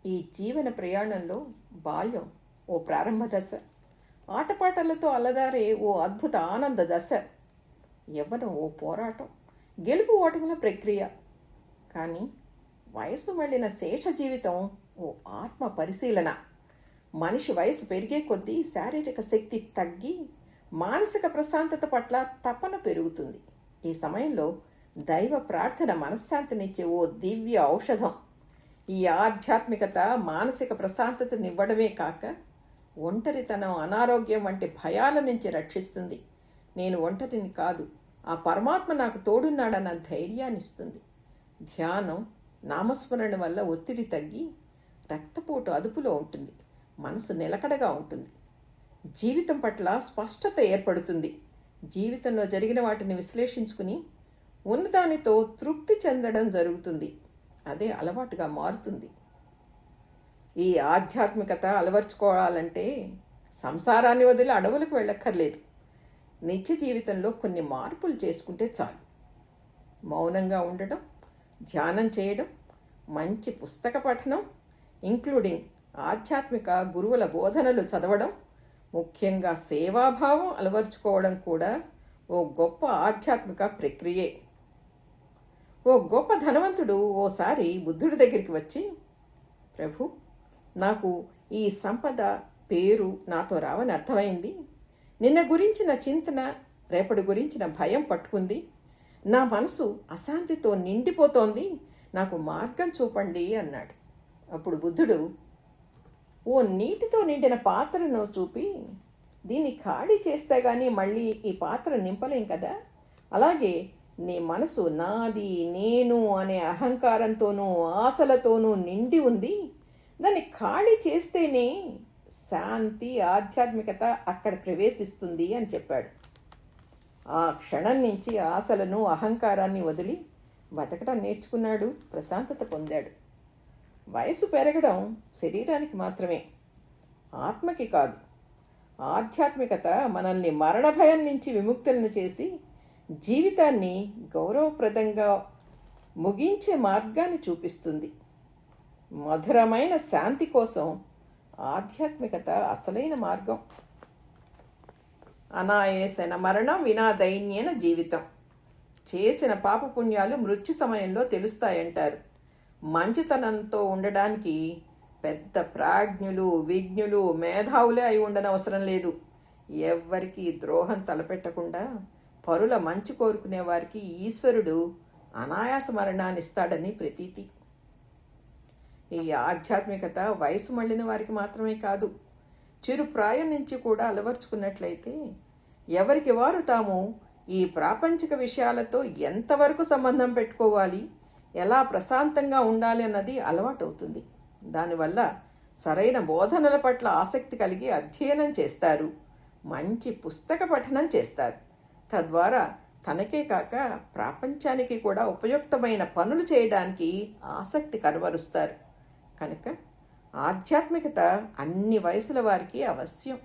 ఈ జీవన ప్రయాణంలో బాల్యం ఓ ప్రారంభ దశ, ఆటపాటలతో అలరారే ఓ అద్భుత ఆనంద దశ, యవ్వనం ఓ పోరాటం, గెలుపు ఓటముల ప్రక్రియ. కానీ వయసు మళ్ళిన శేష జీవితం ఓ ఆత్మ పరిశీలన. మనిషి వయసు పెరిగే కొద్దీ శారీరక శక్తి తగ్గి మానసిక ప్రశాంతత పట్ల తపన పెరుగుతుంది. ఈ సమయంలో దైవ ప్రార్థన మనశ్శాంతినిచ్చే ఓ దివ్య ఔషధం. ఈ ఆధ్యాత్మికత మానసిక ప్రశాంతతనివ్వడమే కాక ఒంటరితనం, అనారోగ్యం వంటి భయాల నుంచి రక్షిస్తుంది. నేను ఒంటరిని కాదు, ఆ పరమాత్మ నాకు తోడున్నాడన్న ధైర్యాన్ని ఇస్తుంది. ధ్యానం, నామస్మరణ వల్ల ఒత్తిడి తగ్గి రక్తపోటు అదుపులో ఉంటుంది, మనసు నిలకడగా ఉంటుంది, జీవితం పట్ల స్పష్టత ఏర్పడుతుంది. జీవితంలో జరిగిన వాటిని విశ్లేషించుకుని ఉన్నదానితో తృప్తి చెందడం జరుగుతుంది. అదే అలవాటుగా మారుతుంది. ఈ ఆధ్యాత్మికత అలవర్చుకోవాలంటే సంసారాన్ని వదిలి అడవులకు వెళ్ళక్కర్లేదు. నిత్య జీవితంలో కొన్ని మార్పులు చేసుకుంటే చాలు. మౌనంగా ఉండడం, ధ్యానం చేయడం, మంచి పుస్తక పఠనం, ఇంక్లూడింగ్ ఆధ్యాత్మిక గురువుల బోధనలు చదవడం, ముఖ్యంగా సేవాభావం అలవర్చుకోవడం కూడా ఓ గొప్ప ఆధ్యాత్మిక ప్రక్రియే. ఓ గొప్ప ధనవంతుడు ఓసారి బుద్ధుడి దగ్గరికి వచ్చి, ప్రభు, నాకు ఈ సంపద, పేరు నాతో రావని అర్థమైంది. నిన్న గురించిన చింతన, రేపటి గురించిన భయం పట్టుకుంది. నా మనసు అశాంతితో నిండిపోతోంది. నాకు మార్గం చూపండి అన్నాడు. అప్పుడు బుద్ధుడు ఓ నీటితో నిండిన పాత్రను చూపి, దీన్ని ఖాళీ చేస్తే కానీ మళ్ళీ ఈ పాత్ర నింపలేం కదా, అలాగే నీ మనసు నాది, నేను అనే అహంకారంతోనూ ఆశలతోనూ నిండి ఉంది. దాన్ని ఖాళీ చేస్తేనే శాంతి, ఆధ్యాత్మికత అక్కడ ప్రవేశిస్తుంది అని చెప్పాడు. ఆ క్షణం నుంచి ఆశలను, అహంకారాన్ని వదిలి బతకడం నేర్చుకున్నాడు, ప్రశాంతత పొందాడు. వయసు పెరగడం శరీరానికి మాత్రమే, ఆత్మకి కాదు. ఆధ్యాత్మికత మనల్ని మరణ భయం నుంచి విముక్తులను చేసి జీవితాన్ని గౌరవప్రదంగా ముగించే మార్గాన్ని చూపిస్తుంది. మధురమైన శాంతి కోసం ఆధ్యాత్మికత అసలైన మార్గం. అనాయాసన మరణం వినా దైన్యేన జీవితం. చేసిన పాపపుణ్యాలు మృత్యు సమయంలో తెలుస్తాయంటారు. మంచితనంతో ఉండడానికి పెద్ద ప్రాజ్ఞులు, విజ్ఞులు, మేధావులే అయి ఉండనవసరం లేదు. ఎవ్వరికీ ద్రోహం తలపెట్టకుండా పరుల మంచి కోరుకునే వారికి ఈశ్వరుడు అనాయాస మరణాన్ని ఇస్తాడని ప్రతీతి. ఈ ఆధ్యాత్మికత వయసు మళ్ళిన వారికి మాత్రమే కాదు, చిరు ప్రాయం నుంచి కూడా అలవర్చుకున్నట్లయితే ఎవరికి వారు తాము ఈ ప్రాపంచిక విషయాలతో ఎంతవరకు సంబంధం పెట్టుకోవాలి, ఎలా ప్రశాంతంగా ఉండాలి అన్నది అలవాటవుతుంది. దానివల్ల సరైన బోధనల పట్ల ఆసక్తి కలిగి అధ్యయనం చేస్తారు, మంచి పుస్తక పఠనం చేస్తారు. తద్వారా తనకే కాక ప్రపంచానికి కూడా ఉపయుక్తమైన పనులు చేయడానికి ఆసక్తి కనబరుస్తారు. కనుక ఆధ్యాత్మికత అన్ని వయసుల వారికి అవశ్యం.